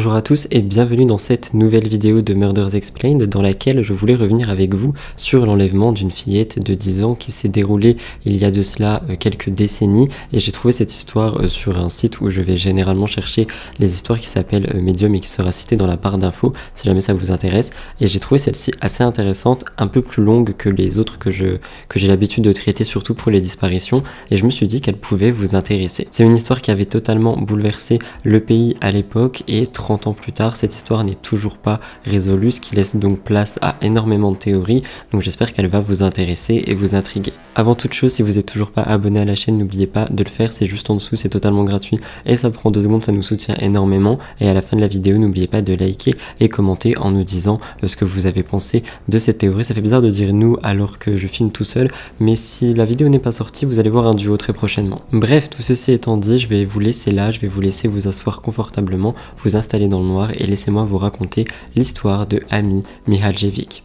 Bonjour à tous et bienvenue dans cette nouvelle vidéo de Murders Explained dans laquelle je voulais revenir avec vous sur l'enlèvement d'une fillette de 10 ans qui s'est déroulée il y a de cela quelques décennies, et j'ai trouvé cette histoire sur un site où je vais généralement chercher les histoires qui s'appellent Medium et qui sera citée dans la barre d'infos si jamais ça vous intéresse, et j'ai trouvé celle-ci assez intéressante, un peu plus longue que les autres que j'ai l'habitude de traiter, surtout pour les disparitions, et je me suis dit qu'elle pouvait vous intéresser. C'est une histoire qui avait totalement bouleversé le pays à l'époque, et 30 ans plus tard, cette histoire n'est toujours pas résolue, ce qui laisse donc place à énormément de théories, donc j'espère qu'elle va vous intéresser et vous intriguer. Avant toute chose, si vous n'êtes toujours pas abonné à la chaîne, n'oubliez pas de le faire, c'est juste en dessous, c'est totalement gratuit et ça prend 2 secondes, ça nous soutient énormément. Et à la fin de la vidéo, n'oubliez pas de liker et commenter en nous disant ce que vous avez pensé de cette théorie. Ça fait bizarre de dire nous alors que je filme tout seul, mais si la vidéo n'est pas sortie, vous allez voir un duo très prochainement. Bref, tout ceci étant dit, je vais vous laisser là, je vais vous laisser vous asseoir confortablement, vous installer dans le noir et laissez-moi vous raconter l'histoire de Amy Mihaljevic.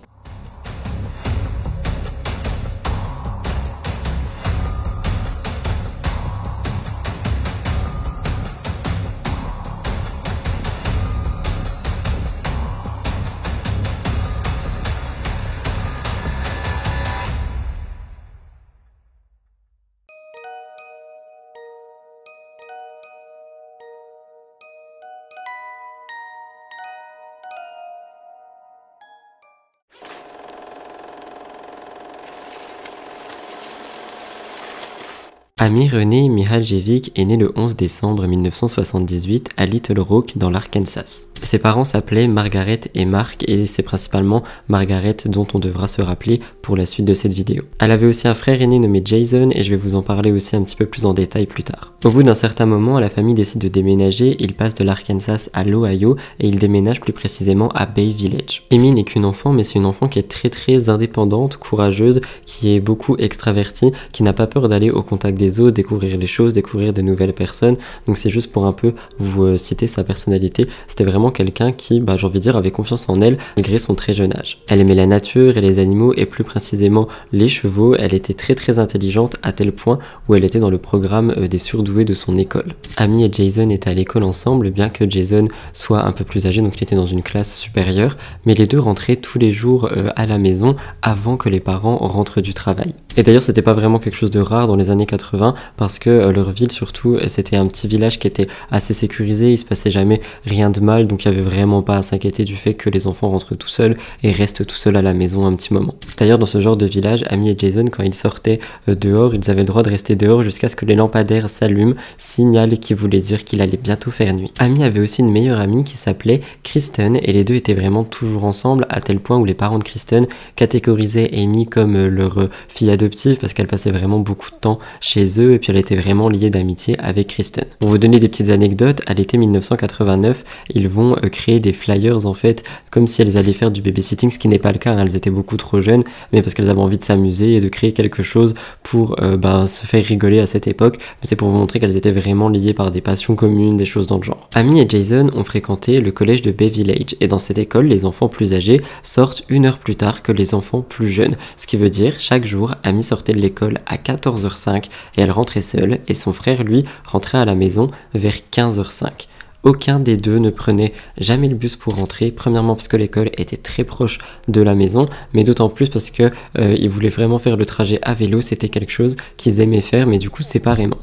Amy Renée Mihaljevic est née le 11 décembre 1978 à Little Rock dans l'Arkansas. Ses parents s'appelaient Margaret et Mark, et c'est principalement Margaret dont on devra se rappeler pour la suite de cette vidéo. Elle avait aussi un frère aîné nommé Jason, et je vais vous en parler aussi un petit peu plus en détail plus tard. Au bout d'un certain moment, la famille décide de déménager, ils passent de l'Arkansas à l'Ohio et ils déménagent plus précisément à Bay Village. Amy n'est qu'une enfant, mais c'est une enfant qui est très indépendante, courageuse, qui est beaucoup extravertie, qui n'a pas peur d'aller au contact des autres, découvrir les choses, découvrir de nouvelles personnes. Donc c'est juste pour un peu vous citer sa personnalité. C'était vraiment quelqu'un qui, j'ai envie de dire, avait confiance en elle malgré son très jeune âge. Elle aimait la nature et les animaux, et plus précisément les chevaux. Elle était très intelligente à tel point où elle était dans le programme des surdoués de son école. Amy et Jason étaient à l'école ensemble, bien que Jason soit un peu plus âgé, donc il était dans une classe supérieure, mais les deux rentraient tous les jours à la maison avant que les parents rentrent du travail. Et d'ailleurs c'était pas vraiment quelque chose de rare dans les années 80, parce que leur ville surtout, c'était un petit village qui était assez sécurisé, il se passait jamais rien de mal, donc il y avait vraiment pas à s'inquiéter du fait que les enfants rentrent tout seuls et restent tout seuls à la maison un petit moment. D'ailleurs dans ce genre de village, Amy et Jason, quand ils sortaient dehors, ils avaient le droit de rester dehors jusqu'à ce que les lampadaires s'allument, signal qui voulait dire qu'il allait bientôt faire nuit. Amy avait aussi une meilleure amie qui s'appelait Kristen, et les deux étaient vraiment toujours ensemble, à tel point où les parents de Kristen catégorisaient Amy comme leur fille adoptive parce qu'elle passait vraiment beaucoup de temps chez eux, et puis elle était vraiment liée d'amitié avec Kristen. Pour vous donner des petites anecdotes, à l'été 1989, ils vont créer des flyers en fait, comme si elles allaient faire du babysitting, ce qui n'est pas le cas, hein, elles étaient beaucoup trop jeunes, mais parce qu'elles avaient envie de s'amuser et de créer quelque chose pour se faire rigoler à cette époque, mais c'est pour vous montrer qu'elles étaient vraiment liées par des passions communes, des choses dans le genre. Amy et Jason ont fréquenté le collège de Bay Village, et dans cette école, les enfants plus âgés sortent 1 heure plus tard que les enfants plus jeunes, ce qui veut dire chaque jour, Amy sortait de l'école à 14h05 et elle rentrait seule, et son frère lui rentrait à la maison vers 15h05. Aucun des deux ne prenait jamais le bus pour rentrer, premièrement parce que l'école était très proche de la maison, mais d'autant plus parce que ils voulaient vraiment faire le trajet à vélo, c'était quelque chose qu'ils aimaient faire, mais du coup séparément.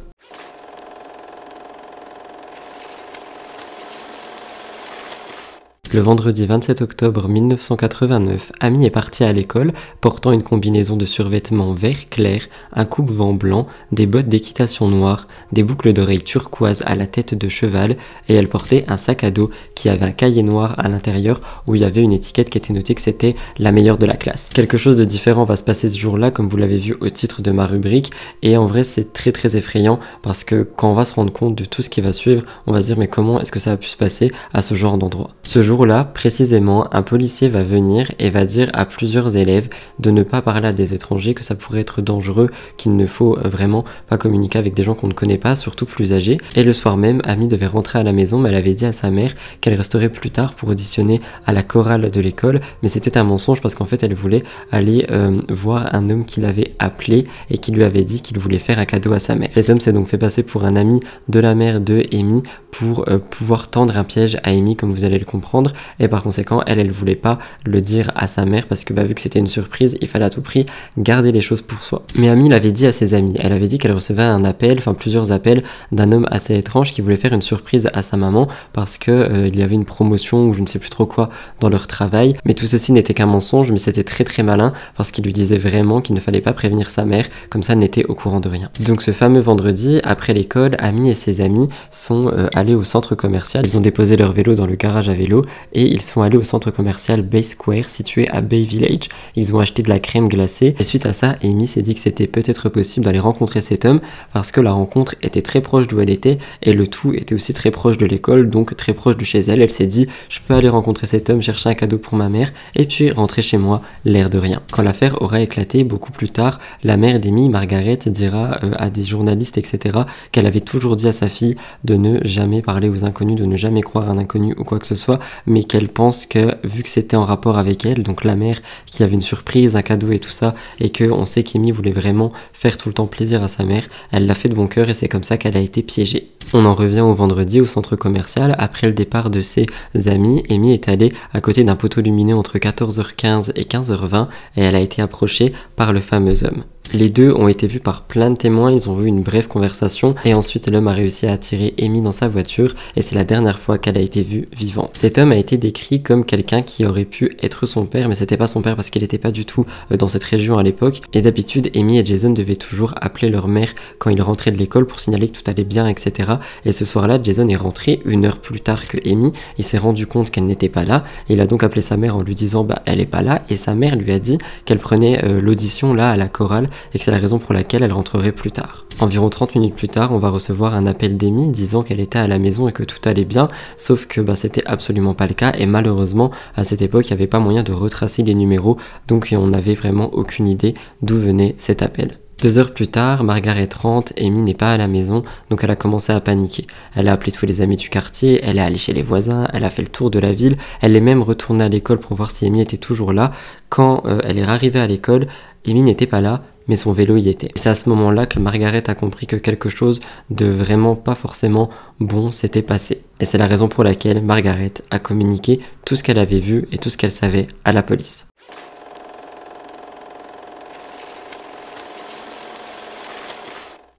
Le vendredi 27 octobre 1989, Amy est partie à l'école portant une combinaison de survêtements vert clair, un coupe-vent blanc, des bottes d'équitation noires, des boucles d'oreilles turquoises à la tête de cheval, et elle portait un sac à dos qui avait un cahier noir à l'intérieur où il y avait une étiquette qui était notée que c'était la meilleure de la classe. Quelque chose de différent va se passer ce jour-là, comme vous l'avez vu au titre de ma rubrique, et en vrai c'est très effrayant parce que quand on va se rendre compte de tout ce qui va suivre, on va se dire mais comment est-ce que ça a pu se passer à ce genre d'endroit. Ce jour jour-là, précisément, un policier va venir et va dire à plusieurs élèves de ne pas parler à des étrangers, que ça pourrait être dangereux, qu'il ne faut vraiment pas communiquer avec des gens qu'on ne connaît pas, surtout plus âgés. Et le soir même, Amy devait rentrer à la maison, mais elle avait dit à sa mère qu'elle resterait plus tard pour auditionner à la chorale de l'école, mais c'était un mensonge parce qu'en fait elle voulait aller voir un homme qui l'avait appelé et qui lui avait dit qu'il voulait faire un cadeau à sa mère. Cet homme s'est donc fait passer pour un ami de la mère de Amy pour pouvoir tendre un piège à Amy, comme vous allez le comprendre, et par conséquent elle voulait pas le dire à sa mère parce que vu que c'était une surprise, il fallait à tout prix garder les choses pour soi. Mais Amy l'avait dit à ses amis, elle avait dit qu'elle recevait un appel, enfin plusieurs appels d'un homme assez étrange qui voulait faire une surprise à sa maman parce que il y avait une promotion ou je ne sais plus trop quoi dans leur travail, mais tout ceci n'était qu'un mensonge, mais c'était très très malin parce qu'il lui disait vraiment qu'il ne fallait pas prévenir sa mère, comme ça elle n'était au courant de rien. Donc ce fameux vendredi, après l'école, Amy et ses amis sont allés au centre commercial, ils ont déposé leur vélo dans le garage à vélo et ils sont allés au centre commercial Bay Square situé à Bay Village. Ils ont acheté de la crème glacée et suite à ça, Amy s'est dit que c'était peut-être possible d'aller rencontrer cet homme parce que la rencontre était très proche d'où elle était et le tout était aussi très proche de l'école, donc très proche de chez elle. Elle s'est dit, je peux aller rencontrer cet homme, chercher un cadeau pour ma mère et puis rentrer chez moi, l'air de rien. Quand l'affaire aura éclaté beaucoup plus tard, la mère d'Amy, Margaret, dira à des journalistes, etc., qu'elle avait toujours dit à sa fille de ne jamais parler aux inconnus, de ne jamais croire un inconnu ou quoi que ce soit, mais qu'elle pense que vu que c'était en rapport avec elle, donc la mère qui avait une surprise, un cadeau et tout ça, et qu'on sait qu'Amy voulait vraiment faire tout le temps plaisir à sa mère, elle l'a fait de bon cœur et c'est comme ça qu'elle a été piégée. On en revient au vendredi au centre commercial. Après le départ de ses amis, Amy est allée à côté d'un poteau lumineux entre 14h15 et 15h20 et elle a été approchée par le fameux homme. Les deux ont été vus par plein de témoins, ils ont eu une brève conversation et ensuite l'homme a réussi à attirer Amy dans sa voiture et c'est la dernière fois qu'elle a été vue vivante. Cet homme a été décrit comme quelqu'un qui aurait pu être son père, mais c'était pas son père parce qu'il était pas du tout dans cette région à l'époque. Et d'habitude, Amy et Jason devaient toujours appeler leur mère quand ils rentraient de l'école pour signaler que tout allait bien, etc. Et ce soir-là, Jason est rentré 1 heure plus tard que Amy, il s'est rendu compte qu'elle n'était pas là et il a donc appelé sa mère en lui disant elle est pas là et sa mère lui a dit qu'elle prenait l'audition là à la chorale et que c'est la raison pour laquelle elle rentrerait plus tard. Environ 30 minutes plus tard, on va recevoir un appel d'Amy disant qu'elle était à la maison et que tout allait bien, sauf que c'était absolument pas le cas et malheureusement à cette époque il n'y avait pas moyen de retracer les numéros, donc on n'avait vraiment aucune idée d'où venait cet appel. 2 heures plus tard, Margaret rentre, Amy n'est pas à la maison, donc elle a commencé à paniquer. Elle a appelé tous les amis du quartier, elle est allée chez les voisins, elle a fait le tour de la ville, elle est même retournée à l'école pour voir si Amy était toujours là. Quand elle est arrivée à l'école, Amy n'était pas là, mais son vélo y était. C'est à ce moment-là que Margaret a compris que quelque chose de vraiment pas forcément bon s'était passé. Et c'est la raison pour laquelle Margaret a communiqué tout ce qu'elle avait vu et tout ce qu'elle savait à la police.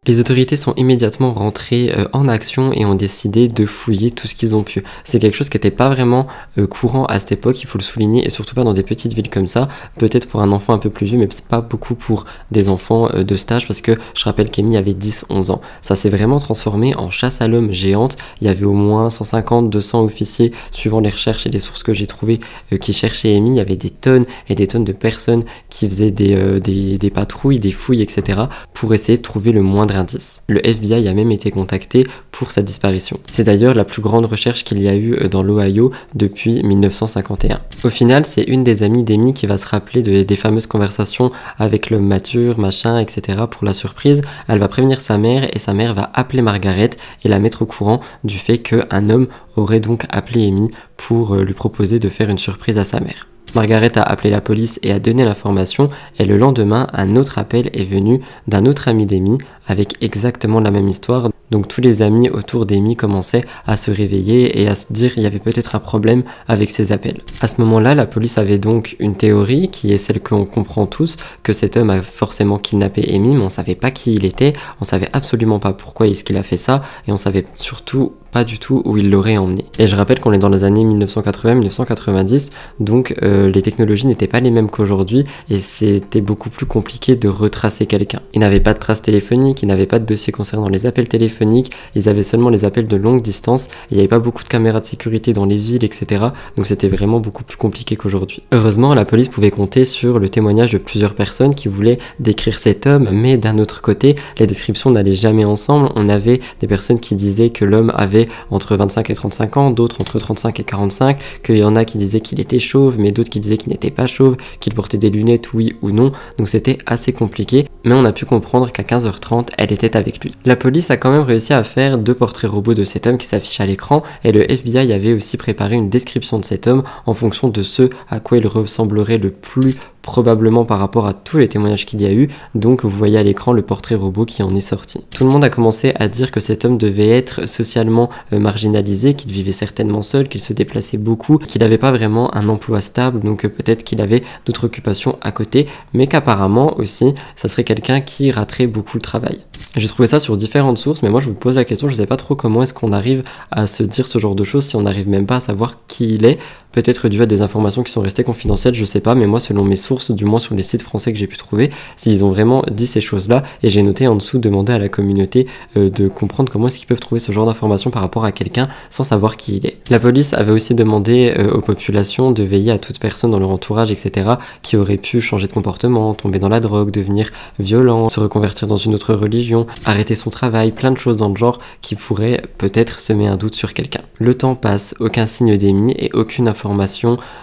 Les autorités sont immédiatement rentrées en action et ont décidé de fouiller tout ce qu'ils ont pu. C'est quelque chose qui n'était pas vraiment courant à cette époque, il faut le souligner, et surtout pas dans des petites villes comme ça. Peut-être pour un enfant un peu plus vieux, mais c'est pas beaucoup pour des enfants de cet âge, parce que je rappelle qu'Amy avait 10-11 ans. Ça s'est vraiment transformé en chasse à l'homme géante. Il y avait au moins 150-200 officiers, suivant les recherches et les sources que j'ai trouvées, qui cherchaient Amy. Il y avait des tonnes et des tonnes de personnes qui faisaient des patrouilles, des fouilles, etc. pour essayer de trouver le moindre indice. Le FBI a même été contacté pour sa disparition. C'est d'ailleurs la plus grande recherche qu'il y a eu dans l'Ohio depuis 1951. Au final, c'est une des amies d'Amy qui va se rappeler des fameuses conversations avec l'homme mature, machin, etc. pour la surprise. Elle va prévenir sa mère et sa mère va appeler Margaret et la mettre au courant du fait qu'un homme aurait donc appelé Amy pour lui proposer de faire une surprise à sa mère. Margaret a appelé la police et a donné l'information et le lendemain, un autre appel est venu d'un autre ami d'Amy avec exactement la même histoire. Donc tous les amis autour d'Amy commençaient à se réveiller et à se dire qu'il y avait peut-être un problème avec ces appels. À ce moment-là, la police avait donc une théorie qui est celle qu'on comprend tous, que cet homme a forcément kidnappé Amy, mais on savait pas qui il était, on savait absolument pas pourquoi est-ce qu'il a fait ça et on savait surtout pas du tout où il l'aurait emmené. Et je rappelle qu'on est dans les années 1980-1990, donc les technologies n'étaient pas les mêmes qu'aujourd'hui et c'était beaucoup plus compliqué de retracer quelqu'un. Ils n'avaient pas de traces téléphoniques, ils n'avaient pas de dossier concernant les appels téléphoniques, ils avaient seulement les appels de longue distance, il n'y avait pas beaucoup de caméras de sécurité dans les villes, etc. Donc c'était vraiment beaucoup plus compliqué qu'aujourd'hui. Heureusement, la police pouvait compter sur le témoignage de plusieurs personnes qui voulaient décrire cet homme, mais d'un autre côté, les descriptions n'allaient jamais ensemble. On avait des personnes qui disaient que l'homme avait entre 25 et 35 ans, d'autres entre 35 et 45, qu'il y en a qui disaient qu'il était chauve, mais d'autres qui disaient qu'il n'était pas chauve, qu'il portait des lunettes, oui ou non. Donc c'était assez compliqué, mais on a pu comprendre qu'à 15h30, elle était avec lui. La police a quand même réussi à faire 2 portraits robots de cet homme qui s'affichent à l'écran, et le FBI avait aussi préparé une description de cet homme en fonction de ce à quoi il ressemblerait le plus probablement par rapport à tous les témoignages qu'il y a eu. Donc vous voyez à l'écran le portrait robot qui en est sorti. Tout le monde a commencé à dire que cet homme devait être socialement marginalisé, qu'il vivait certainement seul, qu'il se déplaçait beaucoup, qu'il n'avait pas vraiment un emploi stable, donc peut-être qu'il avait d'autres occupations à côté, mais qu'apparemment aussi ça serait quelqu'un qui raterait beaucoup le travail. J'ai trouvé ça sur différentes sources, mais moi je vous pose la question, je sais pas trop comment est-ce qu'on arrive à se dire ce genre de choses si on n'arrive même pas à savoir qui il est. Peut-être dû à des informations qui sont restées confidentielles, je sais pas, mais moi selon mes sources, du moins sur les sites français que j'ai pu trouver, s'ils ont vraiment dit ces choses-là, et j'ai noté en dessous, demander à la communauté de comprendre comment est-ce qu'ils peuvent trouver ce genre d'informations par rapport à quelqu'un sans savoir qui il est. La police avait aussi demandé aux populations de veiller à toute personne dans leur entourage, etc., qui aurait pu changer de comportement, tomber dans la drogue, devenir violent, se reconvertir dans une autre religion, arrêter son travail, plein de choses dans le genre qui pourraient peut-être semer un doute sur quelqu'un. Le temps passe, aucun signe d'Amy et aucune information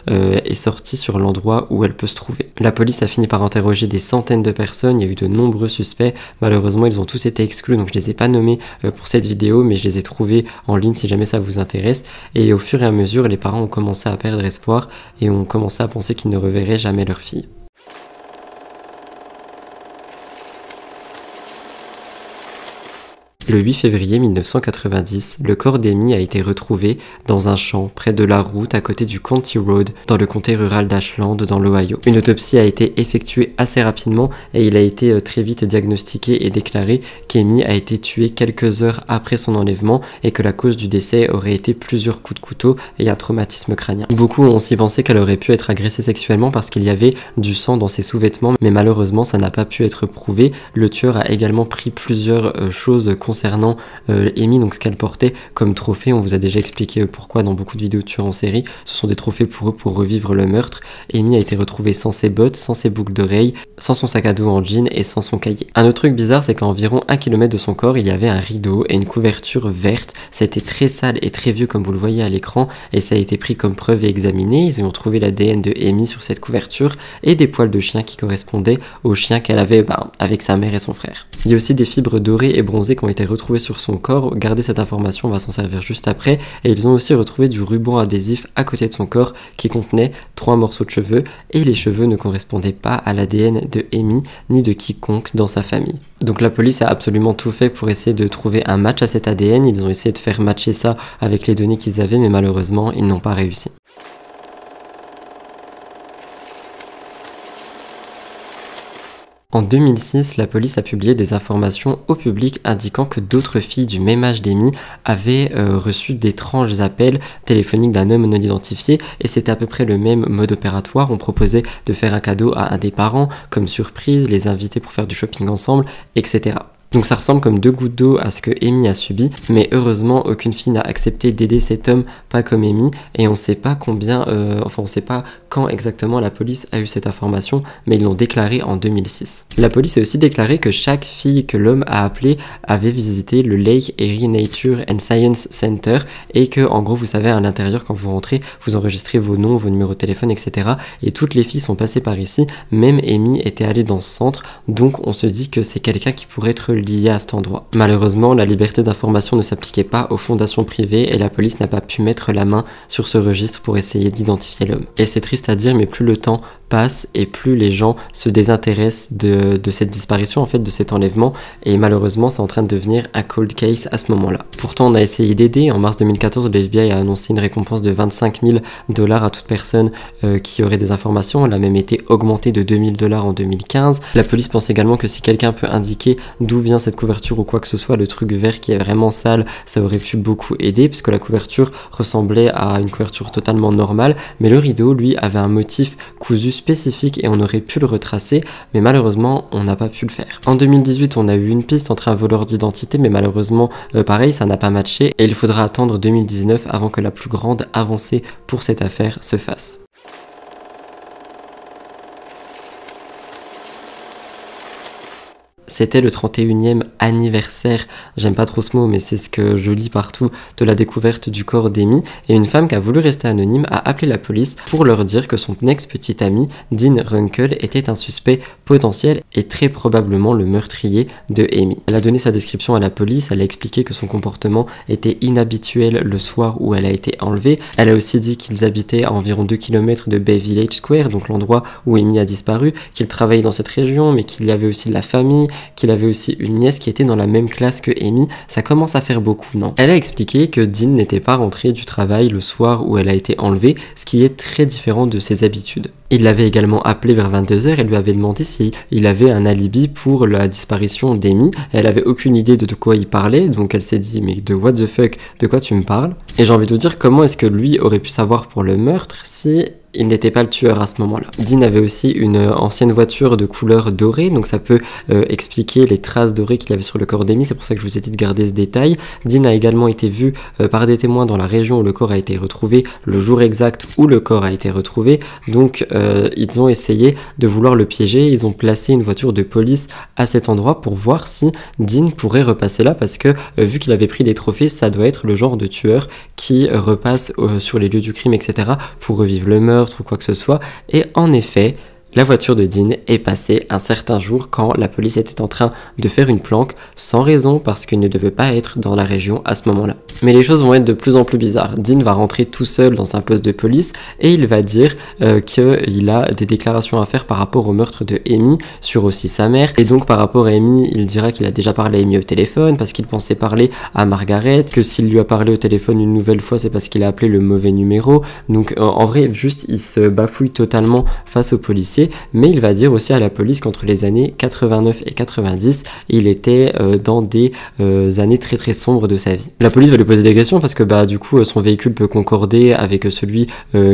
est sortie sur l'endroit où elle peut se trouver. La police a fini par interroger des centaines de personnes, il y a eu de nombreux suspects, malheureusement ils ont tous été exclus, donc je les ai pas nommés pour cette vidéo, mais je les ai trouvés en ligne si jamais ça vous intéresse, et au fur et à mesure les parents ont commencé à perdre espoir et ont commencé à penser qu'ils ne reverraient jamais leur fille. Le 8 février 1990, le corps d'Amy a été retrouvé dans un champ près de la route à côté du County Road dans le comté rural d'Ashland dans l'Ohio. Une autopsie a été effectuée assez rapidement et il a été très vite diagnostiqué et déclaré qu'Amy a été tuée quelques heures après son enlèvement et que la cause du décès aurait été plusieurs coups de couteau et un traumatisme crânien. Beaucoup ont aussi pensé qu'elle aurait pu être agressée sexuellement parce qu'il y avait du sang dans ses sous-vêtements, mais malheureusement ça n'a pas pu être prouvé. Le tueur a également pris plusieurs choses concernant Amy, donc ce qu'elle portait comme trophée. On vous a déjà expliqué pourquoi dans beaucoup de vidéos de tueurs en série, ce sont des trophées pour eux pour revivre le meurtre. Amy a été retrouvée sans ses bottes, sans ses boucles d'oreilles, sans son sac à dos en jean et sans son cahier. Un autre truc bizarre, c'est qu'à environ 1 km de son corps, il y avait un rideau et une couverture verte. C'était très sale et très vieux comme vous le voyez à l'écran et ça a été pris comme preuve et examiné. Ils ont trouvé l'ADN de Amy sur cette couverture et des poils de chien qui correspondaient au chien qu'elle avait avec sa mère et son frère. Il y a aussi des fibres dorées et bronzées qui ont été retrouvées sur son corps. Gardez cette information, on va s'en servir juste après. Et ils ont aussi retrouvé du ruban adhésif à côté de son corps qui contenait 3 morceaux de cheveux et les cheveux ne correspondaient pas à l'ADN de Amy ni de quiconque dans sa famille. Donc la police a absolument tout fait pour essayer de trouver un match à cet ADN. Ils ont essayé de faire matcher ça avec les données qu'ils avaient, mais malheureusement ils n'ont pas réussi. En 2006, la police a publié des informations au public indiquant que d'autres filles du même âge d'Amy avaient reçu d'étranges appels téléphoniques d'un homme non identifié et c'était à peu près le même mode opératoire. On proposait de faire un cadeau à un des parents comme surprise, les inviter pour faire du shopping ensemble, etc. Donc ça ressemble comme 2 gouttes d'eau à ce que Amy a subi, mais heureusement aucune fille n'a accepté d'aider cet homme, pas comme Amy, et on sait pas combien, on sait pas quand exactement la police a eu cette information, mais ils l'ont déclaré en 2006. La police a aussi déclaré que chaque fille que l'homme a appelée avait visité le Lake Erie Nature and Science Center, et que en gros vous savez à l'intérieur quand vous rentrez, vous enregistrez vos noms, vos numéros de téléphone, etc. Et toutes les filles sont passées par ici, même Amy était allée dans ce centre, donc on se dit que c'est quelqu'un qui pourrait être lié à cet endroit. Malheureusement, la liberté d'information ne s'appliquait pas aux fondations privées et la police n'a pas pu mettre la main sur ce registre pour essayer d'identifier l'homme. Et c'est triste à dire, mais plus le temps passe et plus les gens se désintéressent de cette disparition, en fait, de cet enlèvement, et malheureusement c'est en train de devenir un cold case à ce moment-là. Pourtant on a essayé d'aider. En mars 2014, le FBI a annoncé une récompense de 25 000 $ à toute personne qui aurait des informations. Elle a même été augmentée de 2 000 $ en 2015. La police pense également que si quelqu'un peut indiquer d'où vient bien cette couverture ou quoi que ce soit, le truc vert qui est vraiment sale, ça aurait pu beaucoup aider puisque la couverture ressemblait à une couverture totalement normale, mais le rideau lui avait un motif cousu spécifique et on aurait pu le retracer, mais malheureusement on n'a pas pu le faire. En 2018 on a eu une piste entre un voleur d'identité, mais malheureusement pareil ça n'a pas matché et il faudra attendre 2019 avant que la plus grande avancée pour cette affaire se fasse. C'était le 31e anniversaire, j'aime pas trop ce mot mais c'est ce que je lis partout, de la découverte du corps d'Amy, et une femme qui a voulu rester anonyme a appelé la police pour leur dire que son ex-petite amie, Dean Runkle, était un suspect potentiel et très probablement le meurtrier de Amy. Elle a donné sa description à la police, elle a expliqué que son comportement était inhabituel le soir où elle a été enlevée. Elle a aussi dit qu'ils habitaient à environ 2 km de Bay Village Square, donc l'endroit où Amy a disparu, qu'ils travaillaient dans cette région mais qu'il y avait aussi de la famille, qu'il avait aussi une nièce qui était dans la même classe que Amy. Ça commence à faire beaucoup, non? Elle a expliqué que Dean n'était pas rentré du travail le soir où elle a été enlevée, ce qui est très différent de ses habitudes. Il l'avait également appelé vers 22h et lui avait demandé s'il avait un alibi pour la disparition d'Amy. Elle avait aucune idée de quoi il parlait, donc elle s'est dit mais de what the fuck, de quoi tu me parles? Et j'ai envie de vous dire comment est-ce que lui aurait pu savoir pour le meurtre si il n'était pas le tueur à ce moment-là. Dean avait aussi une ancienne voiture de couleur dorée, donc ça peut expliquer les traces dorées qu'il y avait sur le corps d'Amy, c'est pour ça que je vous ai dit de garder ce détail. Dean a également été vu par des témoins dans la région où le corps a été retrouvé, le jour exact où le corps a été retrouvé, donc ils ont essayé de vouloir le piéger, ils ont placé une voiture de police à cet endroit pour voir si Dean pourrait repasser là, parce que vu qu'il avait pris des trophées, ça doit être le genre de tueur qui repasse sur les lieux du crime, etc. pour revivre le meurtre ou quoi que ce soit. Et en effet, la voiture de Dean est passée un certain jour quand la police était en train de faire une planque sans raison parce qu'il ne devait pas être dans la région à ce moment-là. Mais les choses vont être de plus en plus bizarres. Dean va rentrer tout seul dans un poste de police et il va dire qu'il a des déclarations à faire par rapport au meurtre de Amy sur aussi sa mère. Et donc par rapport à Amy, il dira qu'il a déjà parlé à Amy au téléphone parce qu'il pensait parler à Margaret, que s'il lui a parlé au téléphone une nouvelle fois c'est parce qu'il a appelé le mauvais numéro. Donc en vrai juste il se bafouille totalement face aux policiers. Mais il va dire aussi à la police qu'entre les années 89 et 90, il était dans des années très très sombres de sa vie. La police va lui poser des questions parce que du coup son véhicule peut concorder avec celui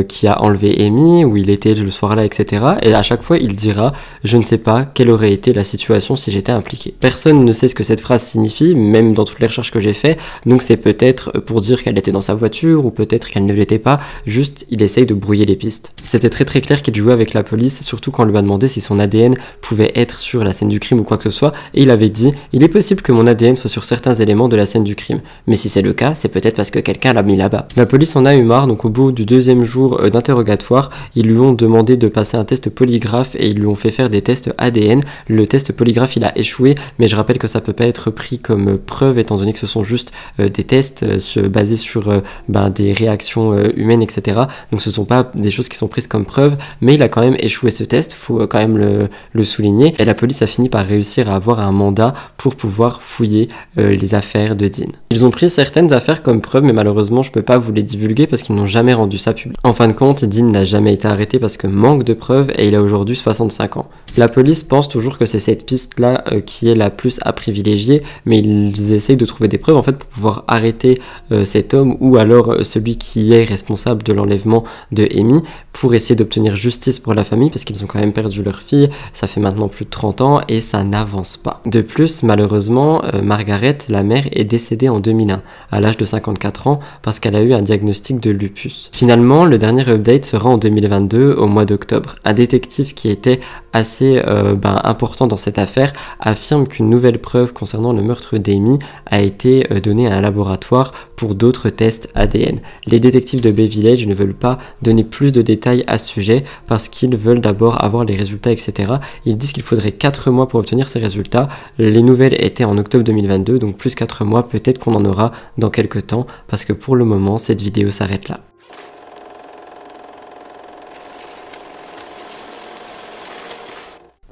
qui a enlevé Amy, où il était le soir-là, etc. Et à chaque fois il dira « Je ne sais pas quelle aurait été la situation si j'étais impliqué ». Personne ne sait ce que cette phrase signifie, même dans toutes les recherches que j'ai fait, donc c'est peut-être pour dire qu'elle était dans sa voiture ou peut-être qu'elle ne l'était pas, juste il essaye de brouiller les pistes. C'était très très clair qu'il jouait avec la police, surtout quand on lui a demandé si son ADN pouvait être sur la scène du crime ou quoi que ce soit, et il avait dit « Il est possible que mon ADN soit sur certains éléments de la scène du crime, mais si c'est le cas, c'est peut-être parce que quelqu'un l'a mis là-bas ». La police en a eu marre, donc au bout du 2e jour d'interrogatoire, ils lui ont demandé de passer un test polygraphe et ils lui ont fait faire des tests ADN. Le test polygraphe il a échoué, mais je rappelle que ça peut pas être pris comme preuve étant donné que ce sont juste des tests basés sur des réactions humaines, etc. Donc ce sont pas des choses qui sont prises comme preuve, mais il a quand même échoué ce test, faut quand même le souligner, et la police a fini par réussir à avoir un mandat pour pouvoir fouiller les affaires de Dean. Ils ont pris certaines affaires comme preuve, mais malheureusement je peux pas vous les divulguer parce qu'ils n'ont jamais rendu ça public. En fin de compte, Dean n'a jamais été arrêté parce que manque de preuves et il a aujourd'hui 65 ans. La police pense toujours que c'est cette piste-là qui est la plus à privilégier, mais ils essayent de trouver des preuves en fait pour pouvoir arrêter cet homme ou alors celui qui est responsable de l'enlèvement de Amy, pour essayer d'obtenir justice pour la famille parce qu'ils ont quand même perdu leur fille, ça fait maintenant plus de 30 ans et ça n'avance pas. De plus, malheureusement, Margaret, la mère, est décédée en 2001 à l'âge de 54 ans parce qu'elle a eu un diagnostic de lupus. Finalement, le dernier update sera en 2022 au mois d'octobre. Un détective qui était assez important dans cette affaire affirme qu'une nouvelle preuve concernant le meurtre d'Amy a été donnée à un laboratoire pour d'autres tests ADN. Les détectives de Bay Village ne veulent pas donner plus de détails à ce sujet parce qu'ils veulent d'abord avoir les résultats, etc. Ils disent qu'il faudrait 4 mois pour obtenir ces résultats. Les nouvelles étaient en octobre 2022, donc plus 4 mois, peut-être qu'on en aura dans quelques temps parce que pour le moment, cette vidéo s'arrête là.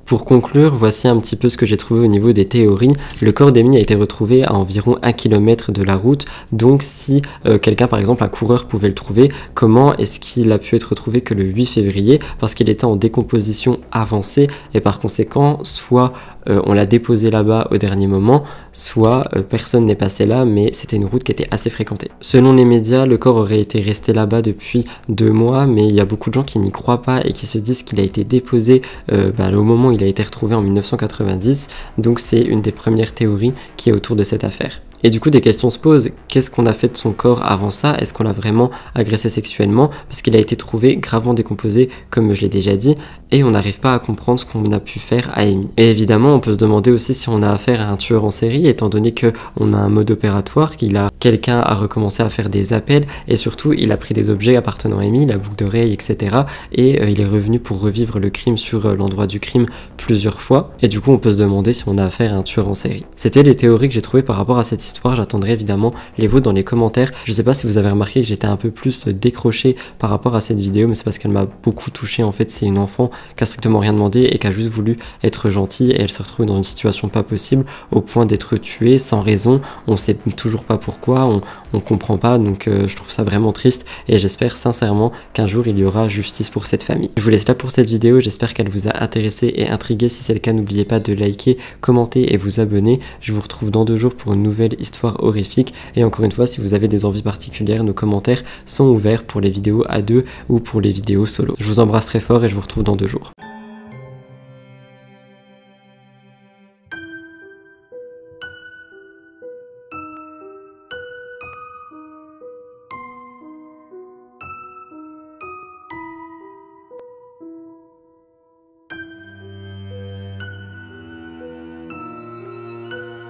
Pour conclure, voici un petit peu ce que j'ai trouvé au niveau des théories. Le corps d'Amy a été retrouvé à environ 1 km de la route, donc si quelqu'un, par exemple un coureur, pouvait le trouver, comment est-ce qu'il a pu être retrouvé que le 8 février? Parce qu'il était en décomposition avancée et par conséquent, soit on l'a déposé là-bas au dernier moment, soit personne n'est passé là, mais c'était une route qui était assez fréquentée. Selon les médias, le corps aurait été resté là-bas depuis 2 mois, mais il y a beaucoup de gens qui n'y croient pas et qui se disent qu'il a été déposé au moment où il a été retrouvé en 1990, donc c'est une des premières théories qui est autour de cette affaire. Et du coup, des questions se posent. Qu'est-ce qu'on a fait de son corps avant ça? Est-ce qu'on l'a vraiment agressé sexuellement? Parce qu'il a été trouvé gravement décomposé, comme je l'ai déjà dit, et on n'arrive pas à comprendre ce qu'on a pu faire à Amy. Et évidemment, on peut se demander aussi si on a affaire à un tueur en série, étant donné qu'on a un mode opératoire, quelqu'un a recommencé à faire des appels, et surtout, il a pris des objets appartenant à Amy, la boucle d'oreille, etc. Et il est revenu pour revivre le crime sur l'endroit du crime plusieurs fois. Et du coup, on peut se demander si on a affaire à un tueur en série. C'était les théories que j'ai trouvées par rapport à cette histoire. J'attendrai évidemment les vôtres dans les commentaires. Je sais pas si vous avez remarqué que j'étais un peu plus décroché par rapport à cette vidéo, mais c'est parce qu'elle m'a beaucoup touché. En fait, c'est une enfant qui a strictement rien demandé et qui a juste voulu être gentille, et elle se retrouve dans une situation pas possible au point d'être tuée sans raison. On sait toujours pas pourquoi, on comprend pas, donc je trouve ça vraiment triste et j'espère sincèrement qu'un jour il y aura justice pour cette famille. Je vous laisse là pour cette vidéo, j'espère qu'elle vous a intéressé et intrigué. Si c'est le cas, n'oubliez pas de liker, commenter et vous abonner. Je vous retrouve dans 2 jours pour une nouvelle histoire horrifique, et encore une fois, si vous avez des envies particulières, nos commentaires sont ouverts pour les vidéos à 2 ou pour les vidéos solo. Je vous embrasse très fort et je vous retrouve dans 2 jours.